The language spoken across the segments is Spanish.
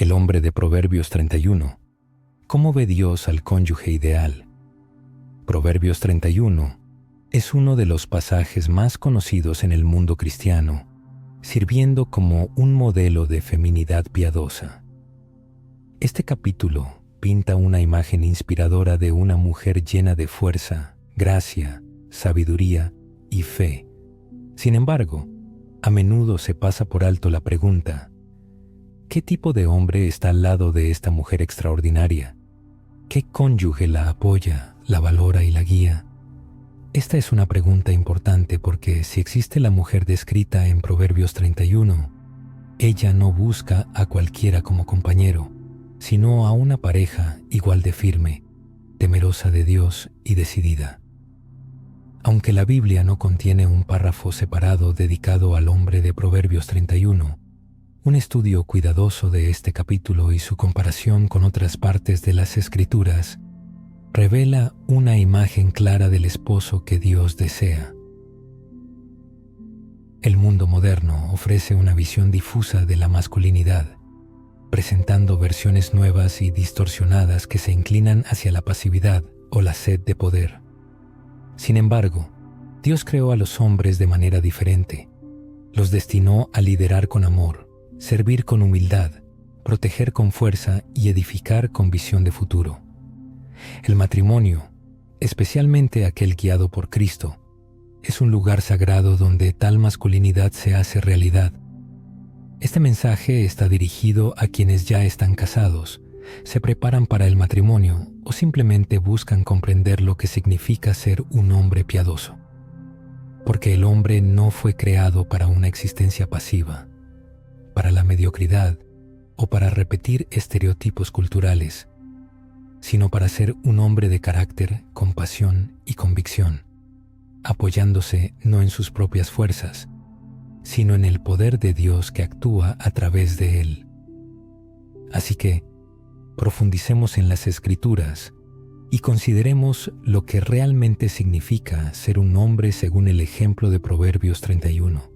El hombre de Proverbios 31. ¿Cómo ve Dios al cónyuge ideal? Proverbios 31 es uno de los pasajes más conocidos en el mundo cristiano, sirviendo como un modelo de feminidad piadosa. Este capítulo pinta una imagen inspiradora de una mujer llena de fuerza, gracia, sabiduría y fe. Sin embargo, a menudo se pasa por alto la pregunta: ¿qué tipo de hombre está al lado de esta mujer extraordinaria? ¿Qué cónyuge la apoya, la valora y la guía? Esta es una pregunta importante porque si existe la mujer descrita en Proverbios 31, ella no busca a cualquiera como compañero, sino a una pareja igual de firme, temerosa de Dios y decidida. Aunque la Biblia no contiene un párrafo separado dedicado al hombre de Proverbios 31, un estudio cuidadoso de este capítulo y su comparación con otras partes de las Escrituras revela una imagen clara del esposo que Dios desea. El mundo moderno ofrece una visión difusa de la masculinidad, presentando versiones nuevas y distorsionadas que se inclinan hacia la pasividad o la sed de poder. Sin embargo, Dios creó a los hombres de manera diferente. Los destinó a liderar con amor, servir con humildad, proteger con fuerza y edificar con visión de futuro. El matrimonio, especialmente aquel guiado por Cristo, es un lugar sagrado donde tal masculinidad se hace realidad. Este mensaje está dirigido a quienes ya están casados, se preparan para el matrimonio o simplemente buscan comprender lo que significa ser un hombre piadoso. Porque el hombre no fue creado para una existencia pasiva, para la mediocridad o para repetir estereotipos culturales, sino para ser un hombre de carácter, compasión y convicción, apoyándose no en sus propias fuerzas, sino en el poder de Dios que actúa a través de él. Así que, profundicemos en las Escrituras y consideremos lo que realmente significa ser un hombre según el ejemplo de Proverbios 31.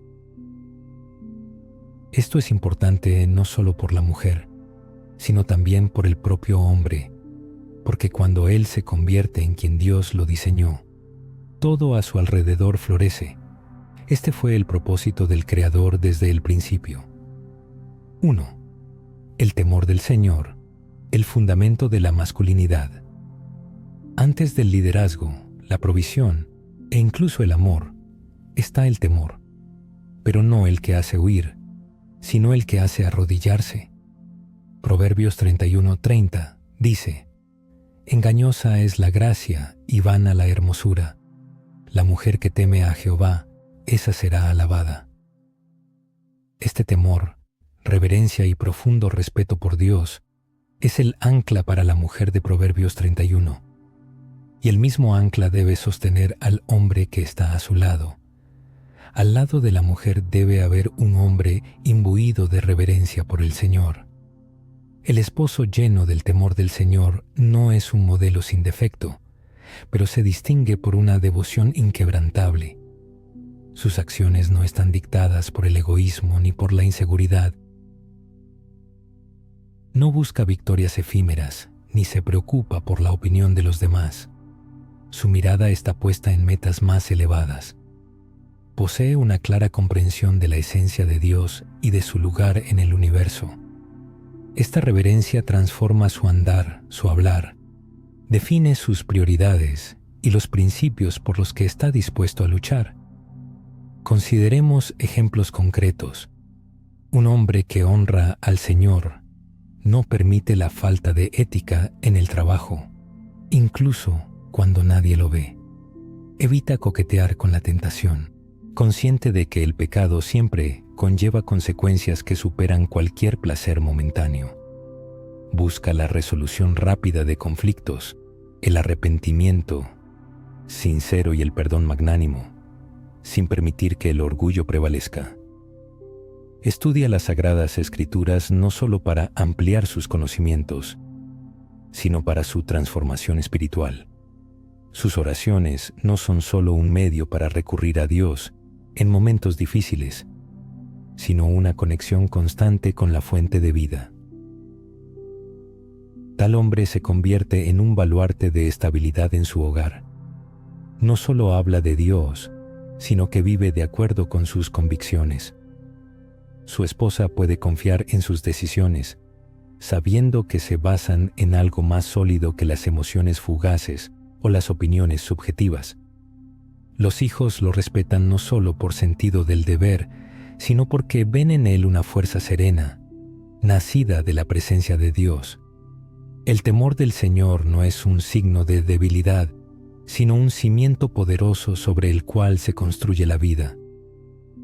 Esto es importante no solo por la mujer, sino también por el propio hombre, porque cuando él se convierte en quien Dios lo diseñó, todo a su alrededor florece. Este fue el propósito del Creador desde el principio. 1. El temor del Señor, el fundamento de la masculinidad. Antes del liderazgo, la provisión e incluso el amor, está el temor, pero no el que hace huir, sino el que hace arrodillarse. Proverbios 31:30 dice: engañosa es la gracia y vana la hermosura. La mujer que teme a Jehová, esa será alabada. Este temor, reverencia y profundo respeto por Dios es el ancla para la mujer de Proverbios 31. Y el mismo ancla debe sostener al hombre que está a su lado. Al lado de la mujer debe haber un hombre imbuido de reverencia por el Señor. El esposo lleno del temor del Señor no es un modelo sin defecto, pero se distingue por una devoción inquebrantable. Sus acciones no están dictadas por el egoísmo ni por la inseguridad. No busca victorias efímeras, ni se preocupa por la opinión de los demás. Su mirada está puesta en metas más elevadas. Posee una clara comprensión de la esencia de Dios y de su lugar en el universo. Esta reverencia transforma su andar, su hablar, define sus prioridades y los principios por los que está dispuesto a luchar. Consideremos ejemplos concretos. Un hombre que honra al Señor no permite la falta de ética en el trabajo, incluso cuando nadie lo ve. Evita coquetear con la tentación, consciente de que el pecado siempre conlleva consecuencias que superan cualquier placer momentáneo. Busca la resolución rápida de conflictos, el arrepentimiento sincero y el perdón magnánimo, sin permitir que el orgullo prevalezca. Estudia las Sagradas Escrituras no solo para ampliar sus conocimientos, sino para su transformación espiritual. Sus oraciones no son solo un medio para recurrir a Dios en momentos difíciles, sino una conexión constante con la fuente de vida. Tal hombre se convierte en un baluarte de estabilidad en su hogar. No solo habla de Dios, sino que vive de acuerdo con sus convicciones. Su esposa puede confiar en sus decisiones, sabiendo que se basan en algo más sólido que las emociones fugaces o las opiniones subjetivas. Los hijos lo respetan no solo por sentido del deber, sino porque ven en él una fuerza serena, nacida de la presencia de Dios. El temor del Señor no es un signo de debilidad, sino un cimiento poderoso sobre el cual se construye la vida.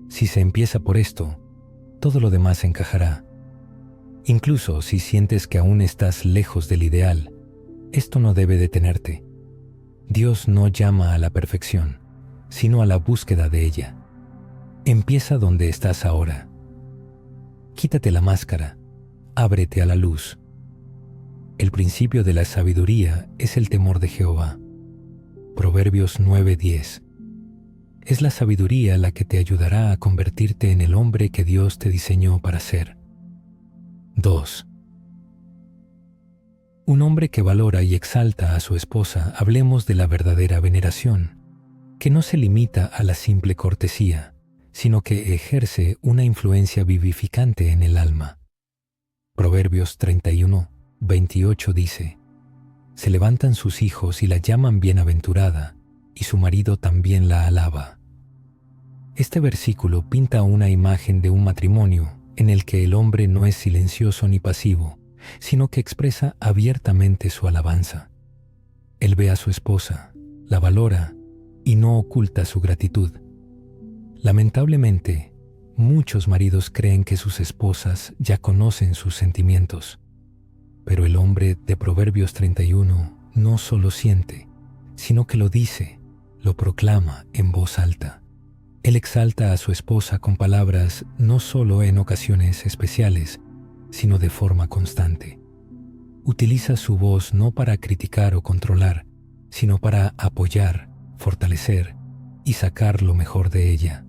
Si se empieza por esto, todo lo demás encajará. Incluso si sientes que aún estás lejos del ideal, esto no debe detenerte. Dios no llama a la perfección, sino a la búsqueda de ella. Empieza donde estás ahora. Quítate la máscara, ábrete a la luz. El principio de la sabiduría es el temor de Jehová. Proverbios 9:10. Es la sabiduría la que te ayudará a convertirte en el hombre que Dios te diseñó para ser. 2. Un hombre que valora y exalta a su esposa, hablemos de la verdadera veneración, que no se limita a la simple cortesía, sino que ejerce una influencia vivificante en el alma. Proverbios 31:28 dice: Se levantan sus hijos y la llaman bienaventurada, y su marido también la alaba. Este versículo pinta una imagen de un matrimonio en el que el hombre no es silencioso ni pasivo, sino que expresa abiertamente su alabanza. Él ve a su esposa, la valora y no oculta su gratitud. Lamentablemente, muchos maridos creen que sus esposas ya conocen sus sentimientos, pero el hombre de Proverbios 31 no solo siente, sino que lo dice, lo proclama en voz alta. Él exalta a su esposa con palabras no solo en ocasiones especiales, sino de forma constante. Utiliza su voz no para criticar o controlar, sino para apoyar, fortalecer y sacar lo mejor de ella.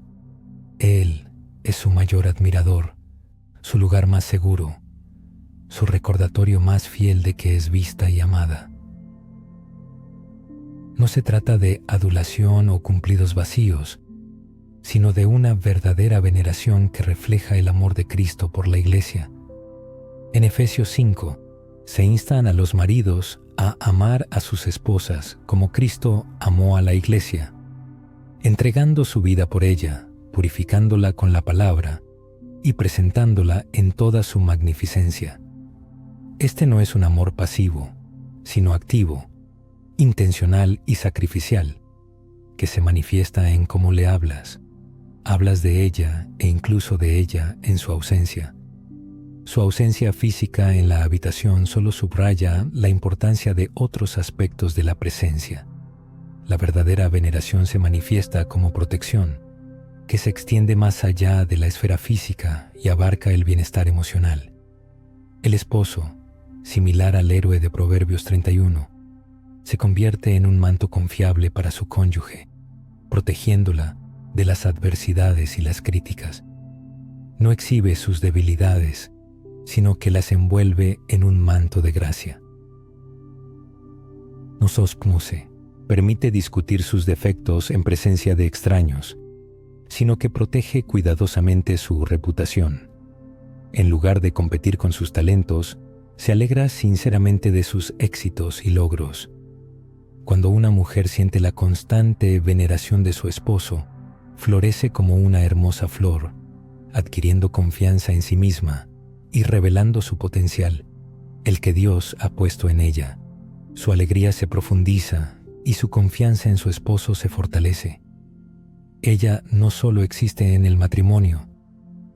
Él es su mayor admirador, su lugar más seguro, su recordatorio más fiel de que es vista y amada. No se trata de adulación o cumplidos vacíos, sino de una verdadera veneración que refleja el amor de Cristo por la Iglesia. En Efesios 5, se instan a los maridos a amar a sus esposas como Cristo amó a la Iglesia, entregando su vida por ella, purificándola con la palabra y presentándola en toda su magnificencia. Este no es un amor pasivo, sino activo, intencional y sacrificial, que se manifiesta en cómo le hablas. Hablas de ella e incluso de ella en su ausencia. Su ausencia física en la habitación solo subraya la importancia de otros aspectos de la presencia. La verdadera veneración se manifiesta como protección, que se extiende más allá de la esfera física y abarca el bienestar emocional. El esposo, similar al héroe de Proverbios 31, se convierte en un manto confiable para su cónyuge, protegiéndola de las adversidades y las críticas. No exhibe sus debilidades, sino que las envuelve en un manto de gracia. No sospnuse, permite discutir sus defectos en presencia de extraños, sino que protege cuidadosamente su reputación. En lugar de competir con sus talentos, se alegra sinceramente de sus éxitos y logros. Cuando una mujer siente la constante veneración de su esposo, florece como una hermosa flor, adquiriendo confianza en sí misma y revelando su potencial, el que Dios ha puesto en ella. Su alegría se profundiza y su confianza en su esposo se fortalece. Ella no solo existe en el matrimonio,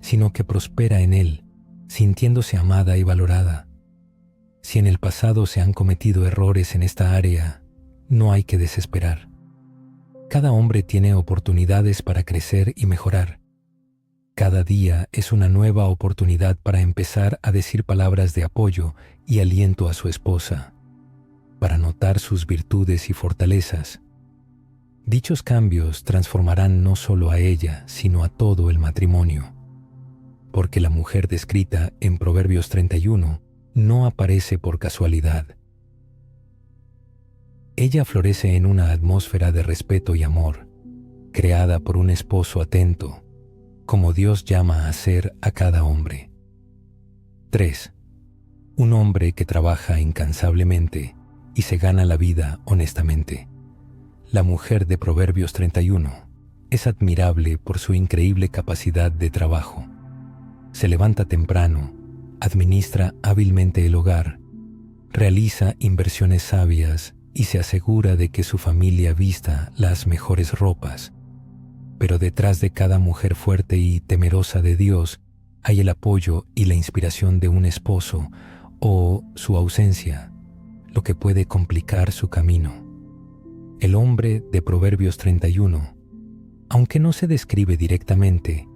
sino que prospera en él, sintiéndose amada y valorada. Si en el pasado se han cometido errores en esta área, no hay que desesperar. Cada hombre tiene oportunidades para crecer y mejorar. Cada día es una nueva oportunidad para empezar a decir palabras de apoyo y aliento a su esposa, para notar sus virtudes y fortalezas. Dichos cambios transformarán no solo a ella, sino a todo el matrimonio, porque la mujer descrita en Proverbios 31 no aparece por casualidad. Ella florece en una atmósfera de respeto y amor, creada por un esposo atento, como Dios llama a ser a cada hombre. 3. Un hombre que trabaja incansablemente y se gana la vida honestamente. La mujer de Proverbios 31 es admirable por su increíble capacidad de trabajo. Se levanta temprano, administra hábilmente el hogar, realiza inversiones sabias y se asegura de que su familia vista las mejores ropas. Pero detrás de cada mujer fuerte y temerosa de Dios hay el apoyo y la inspiración de un esposo o su ausencia, lo que puede complicar su camino. El hombre de Proverbios 31, aunque no se describe directamente,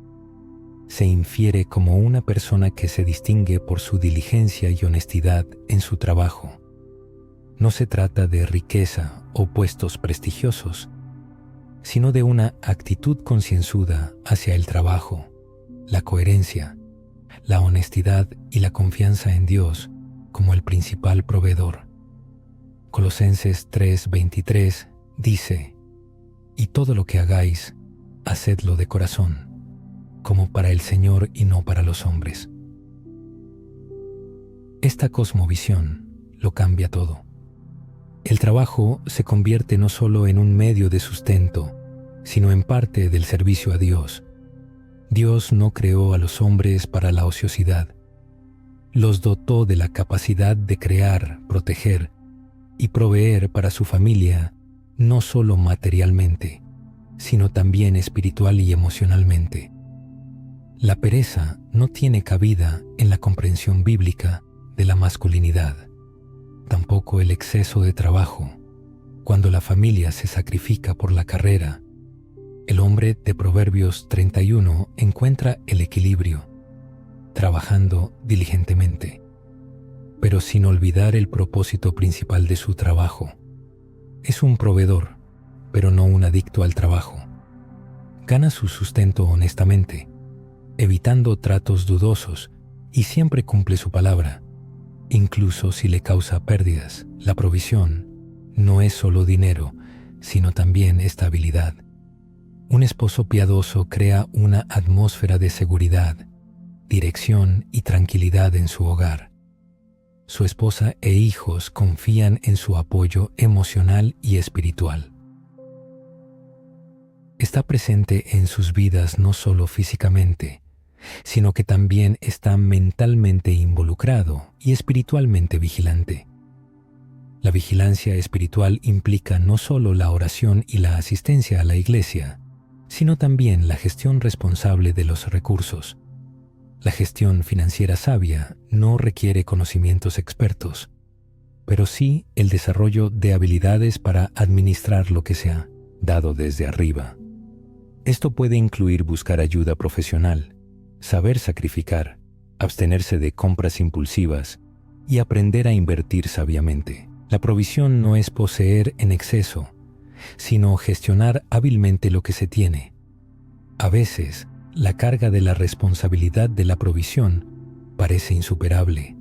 se infiere como una persona que se distingue por su diligencia y honestidad en su trabajo. No se trata de riqueza o puestos prestigiosos, sino de una actitud concienzuda hacia el trabajo, la coherencia, la honestidad y la confianza en Dios como el principal proveedor. Colosenses 3:23 dice: «Y todo lo que hagáis, hacedlo de corazón, como para el Señor y no para los hombres». Esta cosmovisión lo cambia todo. El trabajo se convierte no solo en un medio de sustento, sino en parte del servicio a Dios. Dios no creó a los hombres para la ociosidad. Los dotó de la capacidad de crear, proteger y proveer para su familia, no solo materialmente, sino también espiritual y emocionalmente. La pereza no tiene cabida en la comprensión bíblica de la masculinidad. Tampoco el exceso de trabajo, cuando la familia se sacrifica por la carrera. El hombre de Proverbios 31 encuentra el equilibrio, trabajando diligentemente, pero sin olvidar el propósito principal de su trabajo. Es un proveedor, pero no un adicto al trabajo. Gana su sustento honestamente, evitando tratos dudosos, y siempre cumple su palabra, incluso si le causa pérdidas. La provisión no es solo dinero, sino también estabilidad. Un esposo piadoso crea una atmósfera de seguridad, dirección y tranquilidad en su hogar. Su esposa e hijos confían en su apoyo emocional y espiritual. Está presente en sus vidas no solo físicamente, sino que también está mentalmente involucrado y espiritualmente vigilante. La vigilancia espiritual implica no solo la oración y la asistencia a la iglesia, sino también la gestión responsable de los recursos. La gestión financiera sabia no requiere conocimientos expertos, pero sí el desarrollo de habilidades para administrar lo que se ha dado desde arriba. Esto puede incluir buscar ayuda profesional, saber sacrificar, abstenerse de compras impulsivas y aprender a invertir sabiamente. La provisión no es poseer en exceso, sino gestionar hábilmente lo que se tiene. A veces, la carga de la responsabilidad de la provisión parece insuperable.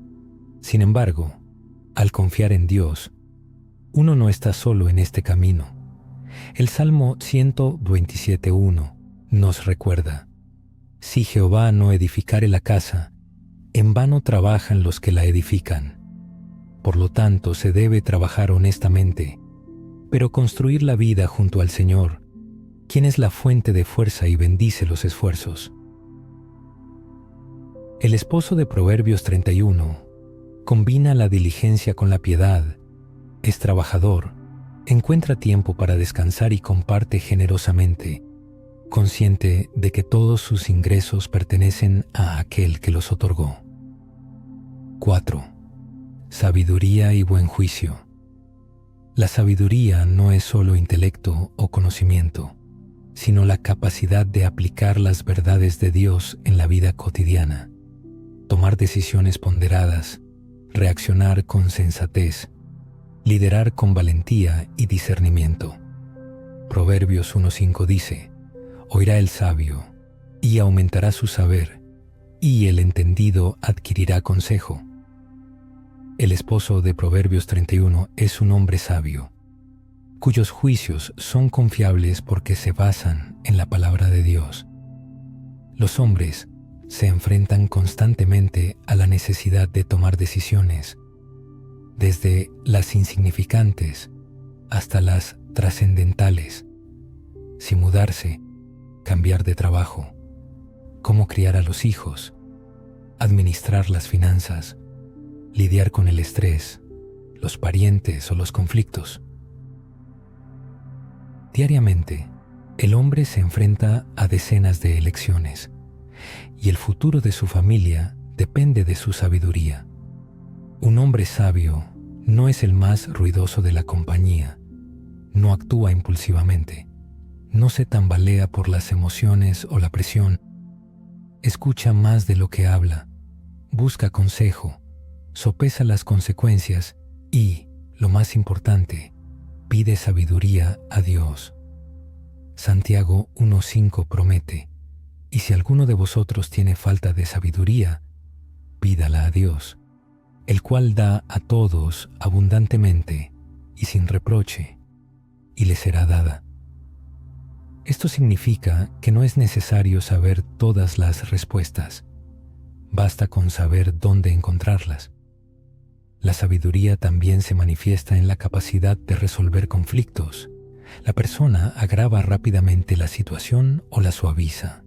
Sin embargo, al confiar en Dios, uno no está solo en este camino. El Salmo 127:1 nos recuerda: «Si Jehová no edificare la casa, en vano trabajan los que la edifican». Por lo tanto, se debe trabajar honestamente, pero construir la vida junto al Señor, quien es la fuente de fuerza y bendice los esfuerzos. El esposo de Proverbios 31 combina la diligencia con la piedad, es trabajador, encuentra tiempo para descansar y comparte generosamente, consciente de que todos sus ingresos pertenecen a aquel que los otorgó. 4. Sabiduría y buen juicio. La sabiduría no es solo intelecto o conocimiento, sino la capacidad de aplicar las verdades de Dios en la vida cotidiana, tomar decisiones ponderadas, reaccionar con sensatez, liderar con valentía y discernimiento. Proverbios 1:5 dice: «Oirá el sabio, y aumentará su saber, y el entendido adquirirá consejo». El esposo de Proverbios 31 es un hombre sabio, cuyos juicios son confiables porque se basan en la palabra de Dios. Los hombres se enfrentan constantemente a la necesidad de tomar decisiones, desde las insignificantes hasta las trascendentales. Si mudarse, cambiar de trabajo, cómo criar a los hijos, administrar las finanzas, lidiar con el estrés, los parientes o los conflictos. Diariamente, el hombre se enfrenta a decenas de elecciones y el futuro de su familia depende de su sabiduría. Un hombre sabio no es el más ruidoso de la compañía, no actúa impulsivamente, no se tambalea por las emociones o la presión, escucha más de lo que habla, busca consejo, sopesa las consecuencias y, lo más importante, pide sabiduría a Dios. Santiago 1:5 promete: y si alguno de vosotros tiene falta de sabiduría, pídala a Dios, el cual da a todos abundantemente y sin reproche, y le será dada. Esto significa que no es necesario saber todas las respuestas, basta con saber dónde encontrarlas. La sabiduría también se manifiesta en la capacidad de resolver conflictos. La persona agrava rápidamente la situación o la suaviza.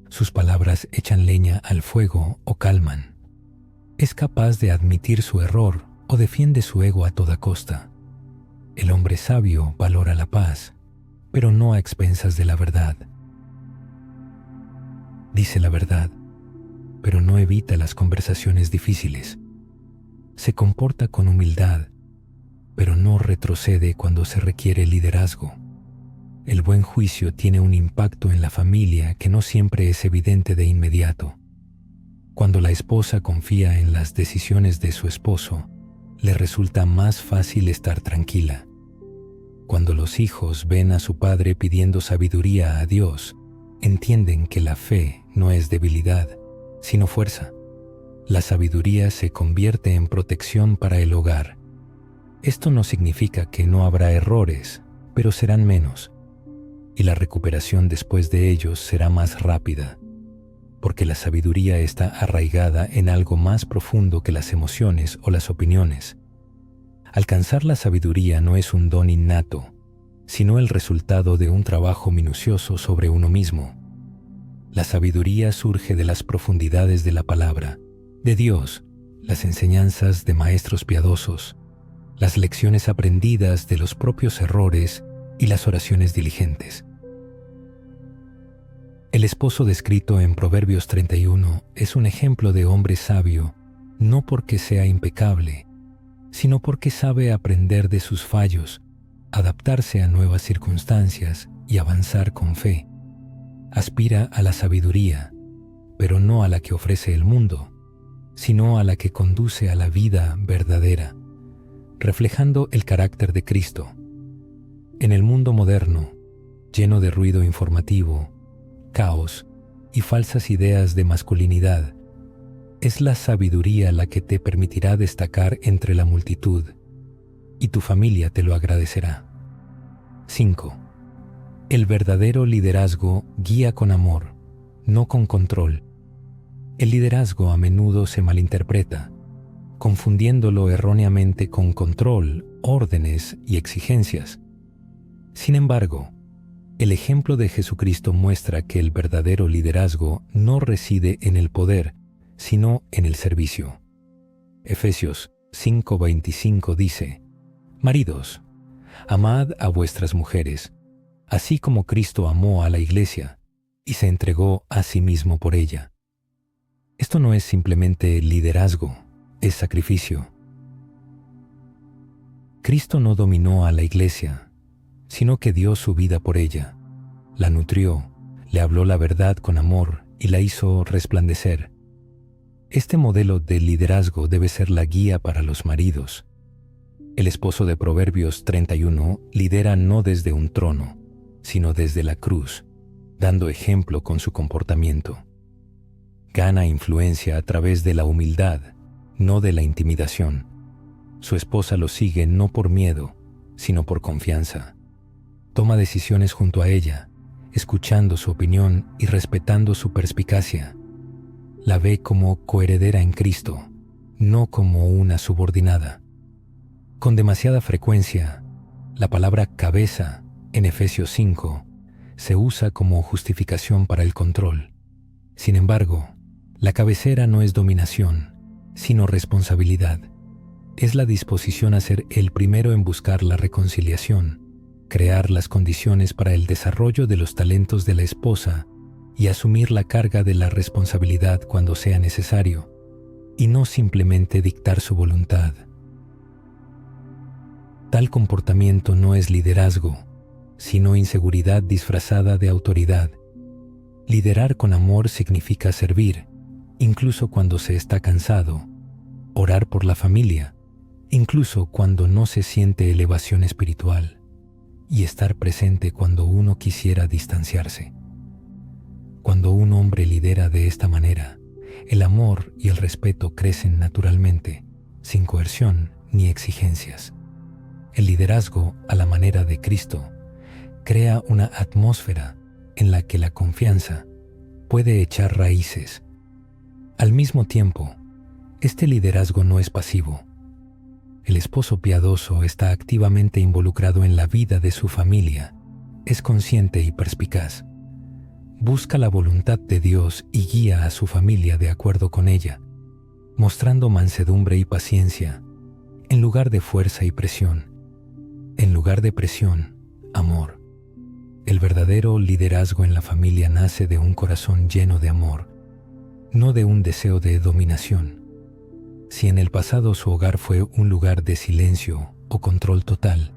Sus palabras echan leña al fuego o calman. Es capaz de admitir su error o defiende su ego a toda costa. El hombre sabio valora la paz, pero no a expensas de la verdad. Dice la verdad, pero no evita las conversaciones difíciles. Se comporta con humildad, pero no retrocede cuando se requiere liderazgo. El buen juicio tiene un impacto en la familia que no siempre es evidente de inmediato. Cuando la esposa confía en las decisiones de su esposo, le resulta más fácil estar tranquila. Cuando los hijos ven a su padre pidiendo sabiduría a Dios, entienden que la fe no es debilidad, sino fuerza. La sabiduría se convierte en protección para el hogar. Esto no significa que no habrá errores, pero serán menos, y la recuperación después de ellos será más rápida, porque la sabiduría está arraigada en algo más profundo que las emociones o las opiniones. Alcanzar la sabiduría no es un don innato, sino el resultado de un trabajo minucioso sobre uno mismo. La sabiduría surge de las profundidades de la palabra, de Dios, las enseñanzas de maestros piadosos, las lecciones aprendidas de los propios errores y las oraciones diligentes. El esposo descrito en Proverbios 31 es un ejemplo de hombre sabio, no porque sea impecable, sino porque sabe aprender de sus fallos, adaptarse a nuevas circunstancias y avanzar con fe. Aspira a la sabiduría, pero no a la que ofrece el mundo, sino a la que conduce a la vida verdadera, reflejando el carácter de Cristo. En el mundo moderno, lleno de ruido informativo, caos y falsas ideas de masculinidad, es la sabiduría la que te permitirá destacar entre la multitud, y tu familia te lo agradecerá. 5. El verdadero liderazgo guía con amor, no con control. El liderazgo a menudo se malinterpreta, confundiéndolo erróneamente con control, órdenes y exigencias. Sin embargo, el ejemplo de Jesucristo muestra que el verdadero liderazgo no reside en el poder, sino en el servicio. Efesios 5:25 dice: Maridos, amad a vuestras mujeres, así como Cristo amó a la iglesia y se entregó a sí mismo por ella. Esto no es simplemente liderazgo, es sacrificio. Cristo no dominó a la iglesia, sino que dio su vida por ella, la nutrió, le habló la verdad con amor y la hizo resplandecer. Este modelo de liderazgo debe ser la guía para los maridos. El esposo de Proverbios 31 lidera no desde un trono, sino desde la cruz, dando ejemplo con su comportamiento. Gana influencia a través de la humildad, no de la intimidación. Su esposa lo sigue no por miedo, sino por confianza. Toma decisiones junto a ella, escuchando su opinión y respetando su perspicacia. La ve como coheredera en Cristo, no como una subordinada. Con demasiada frecuencia, la palabra cabeza en Efesios 5 se usa como justificación para el control. Sin embargo, la cabecera no es dominación, sino responsabilidad. Es la disposición a ser el primero en buscar la reconciliación, crear las condiciones para el desarrollo de los talentos de la esposa y asumir la carga de la responsabilidad cuando sea necesario, y no simplemente dictar su voluntad. Tal comportamiento no es liderazgo, sino inseguridad disfrazada de autoridad. Liderar con amor significa servir, incluso cuando se está cansado, orar por la familia, incluso cuando no se siente elevación espiritual, y estar presente cuando uno quisiera distanciarse. Cuando un hombre lidera de esta manera, el amor y el respeto crecen naturalmente, sin coerción ni exigencias. El liderazgo, a la manera de Cristo, crea una atmósfera en la que la confianza puede echar raíces. Al mismo tiempo, este liderazgo no es pasivo. El esposo piadoso está activamente involucrado en la vida de su familia, es consciente y perspicaz. Busca la voluntad de Dios y guía a su familia de acuerdo con ella, mostrando mansedumbre y paciencia, en lugar de fuerza y presión. En lugar de presión, amor. El verdadero liderazgo en la familia nace de un corazón lleno de amor, no de un deseo de dominación. Si en el pasado su hogar fue un lugar de silencio o control total,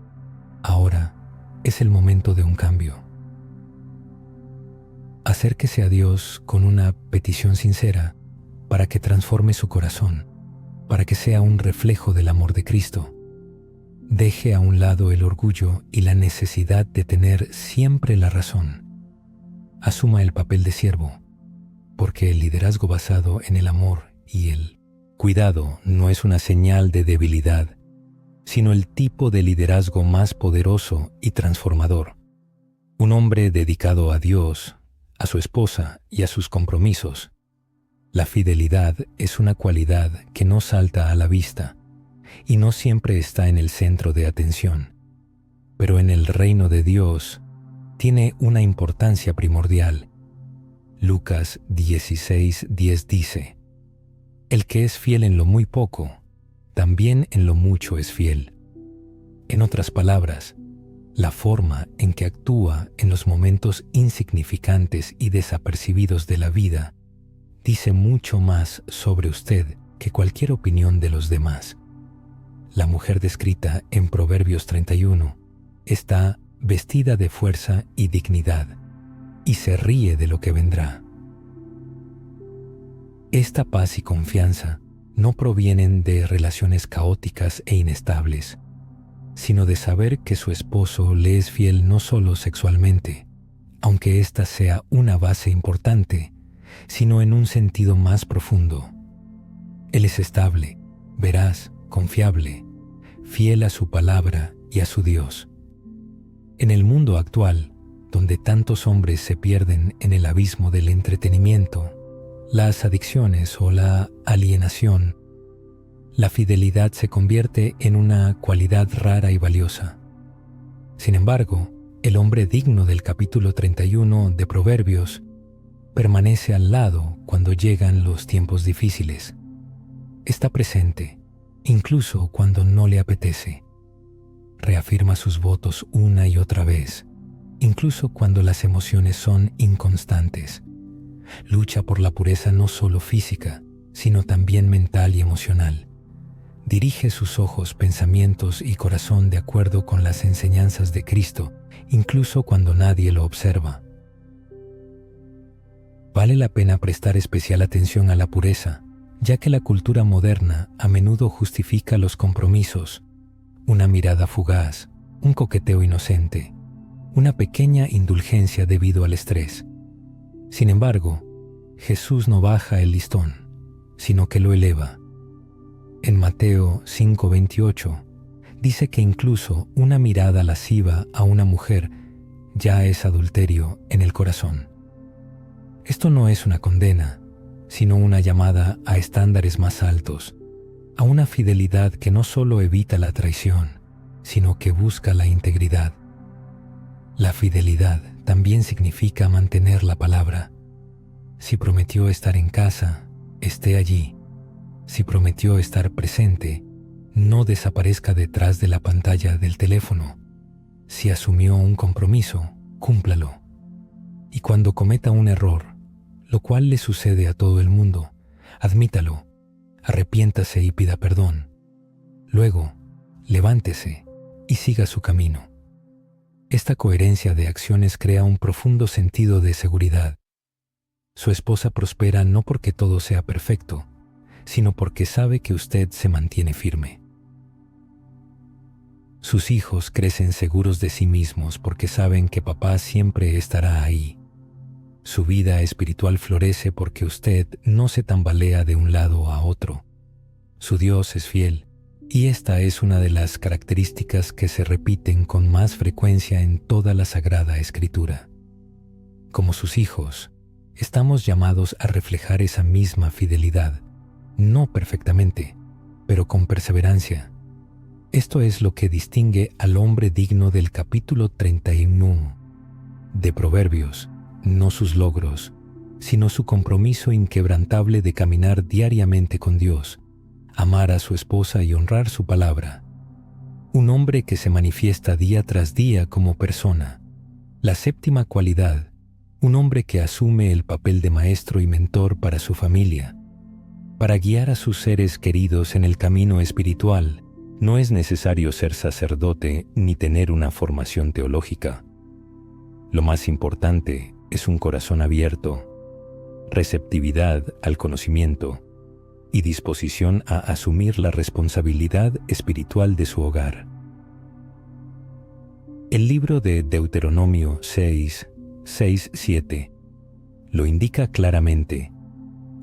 ahora es el momento de un cambio. Acérquese a Dios con una petición sincera para que transforme su corazón, para que sea un reflejo del amor de Cristo. Deje a un lado el orgullo y la necesidad de tener siempre la razón. Asuma el papel de siervo, porque el liderazgo basado en el amor y el cuidado no es una señal de debilidad, sino el tipo de liderazgo más poderoso y transformador. Un hombre dedicado a Dios, a su esposa y a sus compromisos. La fidelidad es una cualidad que no salta a la vista y no siempre está en el centro de atención, pero en el reino de Dios tiene una importancia primordial. Lucas 16:10 dice: El que es fiel en lo muy poco, también en lo mucho es fiel. En otras palabras, la forma en que actúa en los momentos insignificantes y desapercibidos de la vida dice mucho más sobre usted que cualquier opinión de los demás. La mujer descrita en Proverbios 31 está vestida de fuerza y dignidad y se ríe de lo que vendrá. Esta paz y confianza no provienen de relaciones caóticas e inestables, sino de saber que su esposo le es fiel no solo sexualmente, aunque ésta sea una base importante, sino en un sentido más profundo. Él es estable, veraz, confiable, fiel a su palabra y a su Dios. En el mundo actual, donde tantos hombres se pierden en el abismo del entretenimiento, las adicciones o la alienación, la fidelidad se convierte en una cualidad rara y valiosa. Sin embargo, el hombre digno del capítulo 31 de Proverbios permanece al lado cuando llegan los tiempos difíciles. Está presente, incluso cuando no le apetece. Reafirma sus votos una y otra vez, incluso cuando las emociones son inconstantes. Lucha por la pureza no solo física, sino también mental y emocional. Dirige sus ojos, pensamientos y corazón de acuerdo con las enseñanzas de Cristo, incluso cuando nadie lo observa. Vale la pena prestar especial atención a la pureza, ya que la cultura moderna a menudo justifica los compromisos, una mirada fugaz, un coqueteo inocente, una pequeña indulgencia debido al estrés. Sin embargo, Jesús no baja el listón, sino que lo eleva. En Mateo 5:28 dice que incluso una mirada lasciva a una mujer ya es adulterio en el corazón. Esto no es una condena, sino una llamada a estándares más altos, a una fidelidad que no solo evita la traición, sino que busca la integridad. La fidelidad también significa mantener la palabra. Si prometió estar en casa, esté allí. Si prometió estar presente, no desaparezca detrás de la pantalla del teléfono. Si asumió un compromiso, cúmplalo. Y cuando cometa un error, lo cual le sucede a todo el mundo, admítalo, arrepiéntase y pida perdón. Luego, levántese y siga su camino. Esta coherencia de acciones crea un profundo sentido de seguridad. Su esposa prospera no porque todo sea perfecto, sino porque sabe que usted se mantiene firme. Sus hijos crecen seguros de sí mismos porque saben que papá siempre estará ahí. Su vida espiritual florece porque usted no se tambalea de un lado a otro. Su Dios es fiel, y esta es una de las características que se repiten con más frecuencia en toda la Sagrada Escritura. Como sus hijos, estamos llamados a reflejar esa misma fidelidad, no perfectamente, pero con perseverancia. Esto es lo que distingue al hombre digno del capítulo 31 de Proverbios, no sus logros, sino su compromiso inquebrantable de caminar diariamente con Dios, amar a su esposa y honrar su palabra. Un hombre que se manifiesta día tras día como persona. La séptima cualidad, un hombre que asume el papel de maestro y mentor para su familia. Para guiar a sus seres queridos en el camino espiritual, no es necesario ser sacerdote ni tener una formación teológica. Lo más importante es un corazón abierto, receptividad al conocimiento y disposición a asumir la responsabilidad espiritual de su hogar. El libro de Deuteronomio 6:7 lo indica claramente,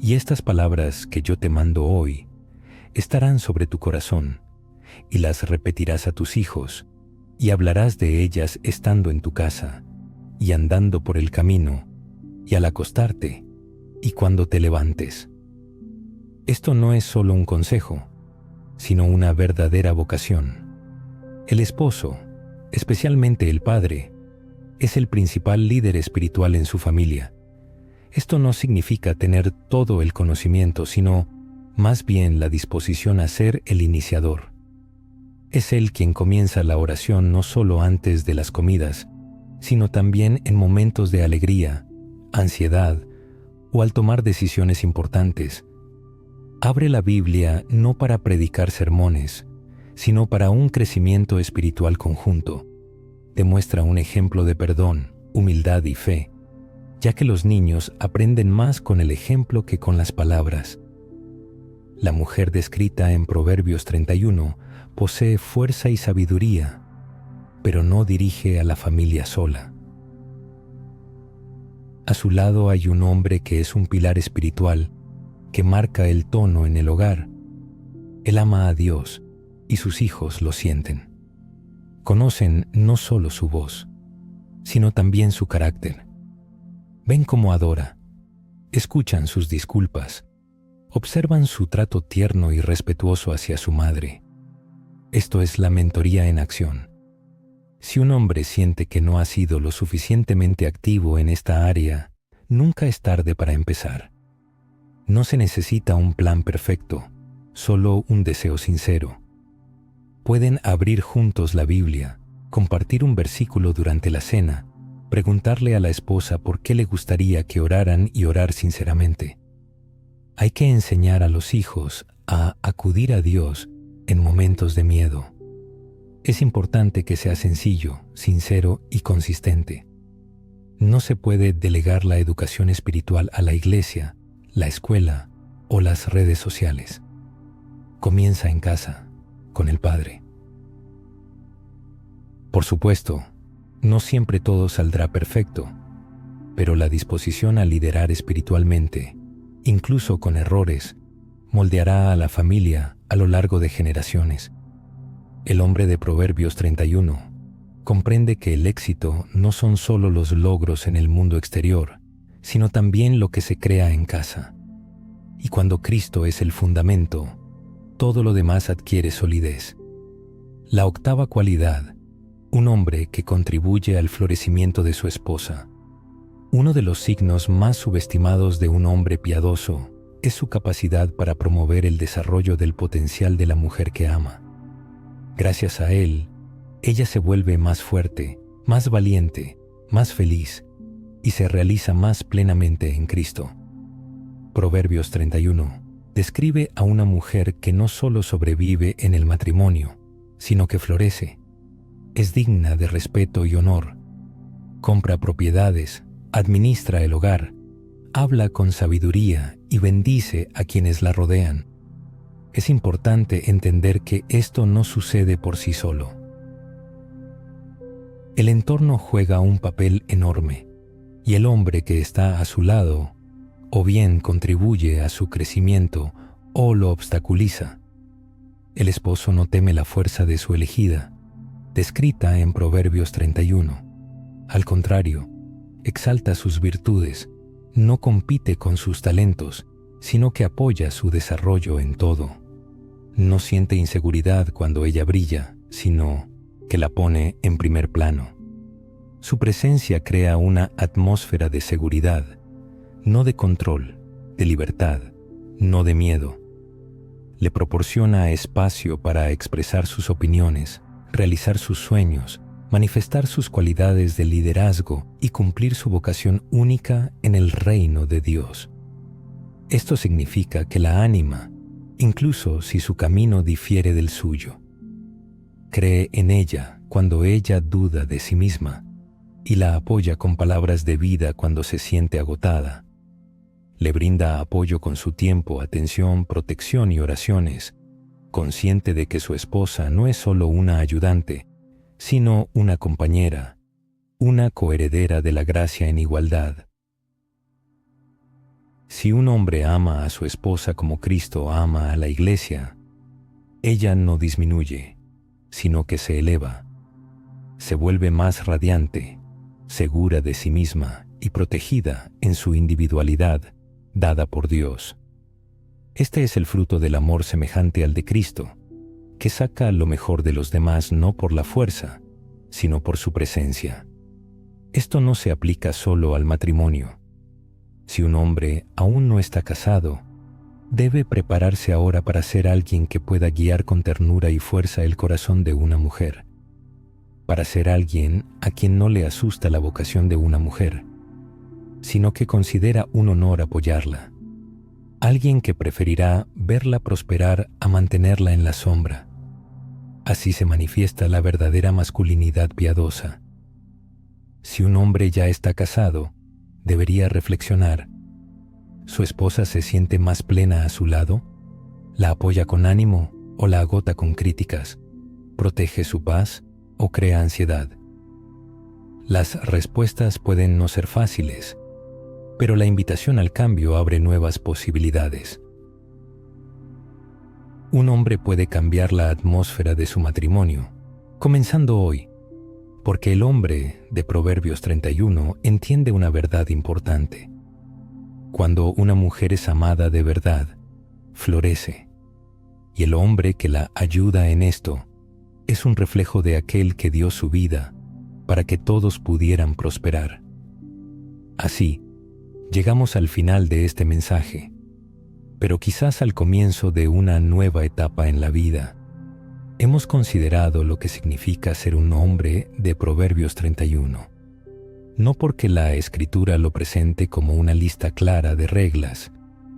y estas palabras que yo te mando hoy estarán sobre tu corazón, y las repetirás a tus hijos, y hablarás de ellas estando en tu casa, y andando por el camino, y al acostarte, y cuando te levantes. Esto no es solo un consejo, sino una verdadera vocación. El esposo, especialmente el padre, es el principal líder espiritual en su familia. Esto no significa tener todo el conocimiento, sino más bien la disposición a ser el iniciador. Es él quien comienza la oración no solo antes de las comidas, sino también en momentos de alegría, ansiedad o al tomar decisiones importantes. Abre la Biblia no para predicar sermones, sino para un crecimiento espiritual conjunto. Demuestra un ejemplo de perdón, humildad y fe, ya que los niños aprenden más con el ejemplo que con las palabras. La mujer descrita en Proverbios 31 posee fuerza y sabiduría, pero no dirige a la familia sola. A su lado hay un hombre que es un pilar espiritual que marca el tono en el hogar. Él ama a Dios y sus hijos lo sienten. Conocen no solo su voz, sino también su carácter. Ven cómo adora, escuchan sus disculpas, observan su trato tierno y respetuoso hacia su madre. Esto es la mentoría en acción. Si un hombre siente que no ha sido lo suficientemente activo en esta área, nunca es tarde para empezar. No se necesita un plan perfecto, solo un deseo sincero. Pueden abrir juntos la Biblia, compartir un versículo durante la cena, preguntarle a la esposa por qué le gustaría que oraran y orar sinceramente. Hay que enseñar a los hijos a acudir a Dios en momentos de miedo. Es importante que sea sencillo, sincero y consistente. No se puede delegar la educación espiritual a la iglesia, la escuela o las redes sociales. Comienza en casa, con el Padre. Por supuesto, no siempre todo saldrá perfecto, pero la disposición a liderar espiritualmente, incluso con errores, moldeará a la familia a lo largo de generaciones. El hombre de Proverbios 31 comprende que el éxito no son solo los logros en el mundo exterior, sino también lo que se crea en casa. Y cuando Cristo es el fundamento, todo lo demás adquiere solidez. La octava cualidad, un hombre que contribuye al florecimiento de su esposa. Uno de los signos más subestimados de un hombre piadoso es su capacidad para promover el desarrollo del potencial de la mujer que ama. Gracias a él, ella se vuelve más fuerte, más valiente, más feliz y se realiza más plenamente en Cristo. Proverbios 31 describe a una mujer que no solo sobrevive en el matrimonio, sino que florece. Es digna de respeto y honor. Compra propiedades, administra el hogar, habla con sabiduría y bendice a quienes la rodean. Es importante entender que esto no sucede por sí solo. El entorno juega un papel enorme, y el hombre que está a su lado o bien contribuye a su crecimiento o lo obstaculiza. El esposo no teme la fuerza de su elegida, descrita en Proverbios 31. Al contrario, exalta sus virtudes, no compite con sus talentos, sino que apoya su desarrollo en todo. No siente inseguridad cuando ella brilla, sino que la pone en primer plano. Su presencia crea una atmósfera de seguridad, no de control, de libertad, no de miedo. Le proporciona espacio para expresar sus opiniones, realizar sus sueños, manifestar sus cualidades de liderazgo y cumplir su vocación única en el reino de Dios. Esto significa que la anima, incluso si su camino difiere del suyo. Cree en ella cuando ella duda de sí misma y la apoya con palabras de vida cuando se siente agotada. Le brinda apoyo con su tiempo, atención, protección y oraciones, consciente de que su esposa no es solo una ayudante, sino una compañera, una coheredera de la gracia en igualdad. Si un hombre ama a su esposa como Cristo ama a la Iglesia, ella no disminuye, sino que se eleva. Se vuelve más radiante, segura de sí misma y protegida en su individualidad, dada por Dios. Este es el fruto del amor semejante al de Cristo, que saca lo mejor de los demás no por la fuerza, sino por su presencia. Esto no se aplica solo al matrimonio. Si un hombre aún no está casado, debe prepararse ahora para ser alguien que pueda guiar con ternura y fuerza el corazón de una mujer, para ser alguien a quien no le asusta la vocación de una mujer, sino que considera un honor apoyarla, alguien que preferirá verla prosperar a mantenerla en la sombra. Así se manifiesta la verdadera masculinidad piadosa. Si un hombre ya está casado, debería reflexionar: ¿su esposa se siente más plena a su lado? ¿La apoya con ánimo o la agota con críticas? ¿Protege su paz o crea ansiedad? Las respuestas pueden no ser fáciles, pero la invitación al cambio abre nuevas posibilidades. Un hombre puede cambiar la atmósfera de su matrimonio, comenzando hoy, porque el hombre de Proverbios 31 entiende una verdad importante. Cuando una mujer es amada de verdad, florece, y el hombre que la ayuda en esto es un reflejo de aquel que dio su vida para que todos pudieran prosperar. Así, llegamos al final de este mensaje, pero quizás al comienzo de una nueva etapa en la vida. Hemos considerado lo que significa ser un hombre de Proverbios 31, no porque la Escritura lo presente como una lista clara de reglas,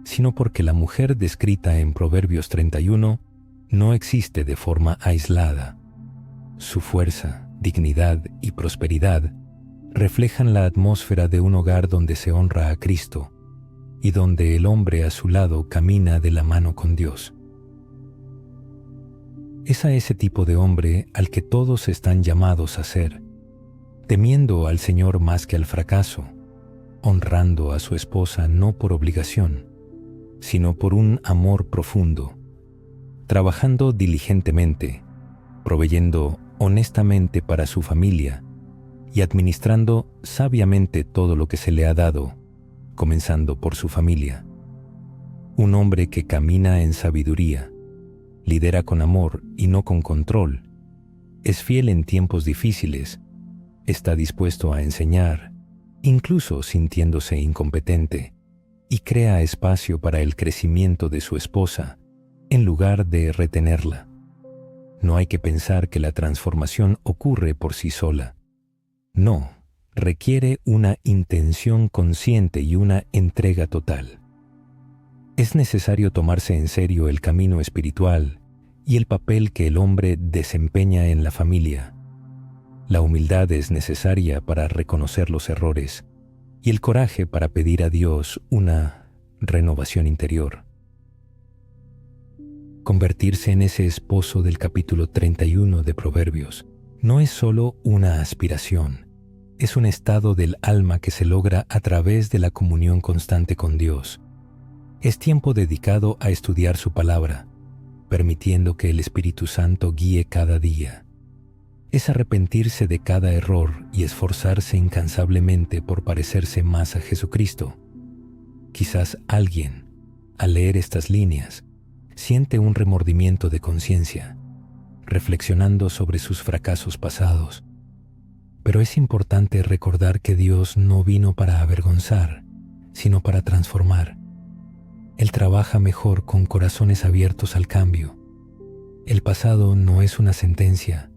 sino porque la mujer descrita en Proverbios 31 no existe de forma aislada. Su fuerza, dignidad y prosperidad reflejan la atmósfera de un hogar donde se honra a Cristo y donde el hombre a su lado camina de la mano con Dios. Es a ese tipo de hombre al que todos están llamados a ser, temiendo al Señor más que al fracaso, honrando a su esposa no por obligación, sino por un amor profundo, trabajando diligentemente, proveyendo honestamente para su familia y administrando sabiamente todo lo que se le ha dado, comenzando por su familia. Un hombre que camina en sabiduría, lidera con amor y no con control, es fiel en tiempos difíciles, está dispuesto a enseñar, incluso sintiéndose incompetente, y crea espacio para el crecimiento de su esposa, en lugar de retenerla. No hay que pensar que la transformación ocurre por sí sola. No, requiere una intención consciente y una entrega total. Es necesario tomarse en serio el camino espiritual y el papel que el hombre desempeña en la familia. La humildad es necesaria para reconocer los errores y el coraje para pedir a Dios una renovación interior. Convertirse en ese esposo del capítulo 31 de Proverbios no es solo una aspiración, es un estado del alma que se logra a través de la comunión constante con Dios. Es tiempo dedicado a estudiar su palabra, permitiendo que el Espíritu Santo guíe cada día. Es arrepentirse de cada error y esforzarse incansablemente por parecerse más a Jesucristo. Quizás alguien, al leer estas líneas, siente un remordimiento de conciencia, reflexionando sobre sus fracasos pasados. Pero es importante recordar que Dios no vino para avergonzar, sino para transformar. Él trabaja mejor con corazones abiertos al cambio. El pasado no es una sentencia,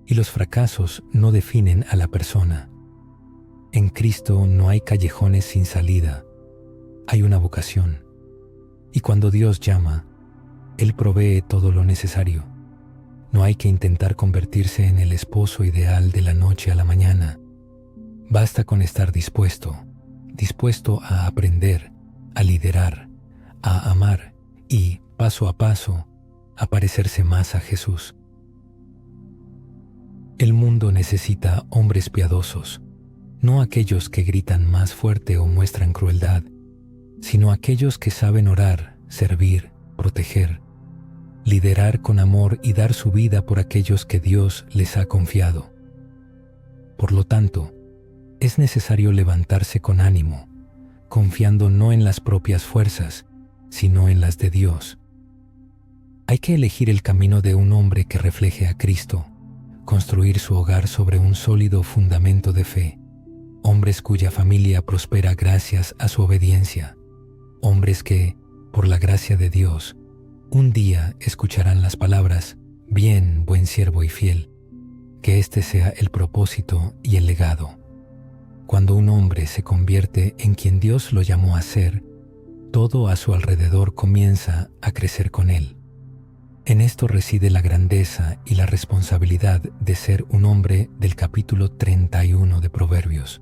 y los fracasos no definen a la persona. En Cristo no hay callejones sin salida, hay una vocación. Y cuando Dios llama, Él provee todo lo necesario. No hay que intentar convertirse en el esposo ideal de la noche a la mañana. Basta con estar dispuesto a aprender, a liderar, a amar y, paso a paso, a parecerse más a Jesús. El mundo necesita hombres piadosos, no aquellos que gritan más fuerte o muestran crueldad, sino aquellos que saben orar, servir, proteger, liderar con amor y dar su vida por aquellos que Dios les ha confiado. Por lo tanto, es necesario levantarse con ánimo, confiando no en las propias fuerzas, sino en las de Dios. Hay que elegir el camino de un hombre que refleje a Cristo, construir su hogar sobre un sólido fundamento de fe, hombres cuya familia prospera gracias a su obediencia, hombres que, por la gracia de Dios, un día escucharán las palabras, «Bien, buen siervo y fiel», que este sea el propósito y el legado. Cuando un hombre se convierte en quien Dios lo llamó a ser, todo a su alrededor comienza a crecer con él. En esto reside la grandeza y la responsabilidad de ser un hombre del capítulo 31 de Proverbios.